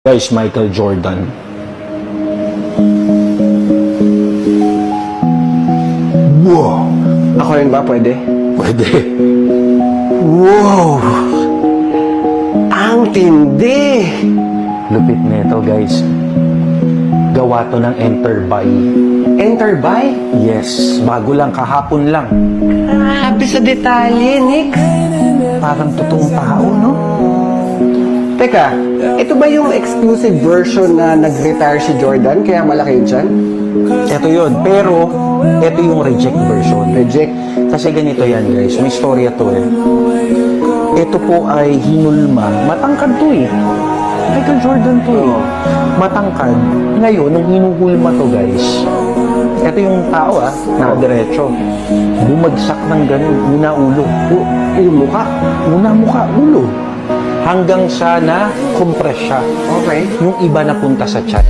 Guys, Michael Jordan. Wow! Ako rin ba? Pwede? Pwede. Wow! Ang tindi! Lupit nito, guys. Gawa to ng Enter by. Enter by? Yes, bago lang, kahapon lang. Grabe sa detalye, Nick. Parang totoong tao, no? Teka, ito ba yung exclusive version na nag-retire si Jordan kaya malaki yun dyan? Ito yun, pero ito yung reject version. Reject. Kasi ganito yan, guys. May storya to eh. Ito po ay hinulma. Matangkad to eh. Michael Jordan to eh. Matangkad. Ngayon, nung hinuhulma to, guys, ito yung tao nakadiretso. Bumagsak ng ganun, una ulo. Yung mukha? Una mukha, ulo. Hanggang sa na-compress siya. Okay. Yung iba napunta sa chat.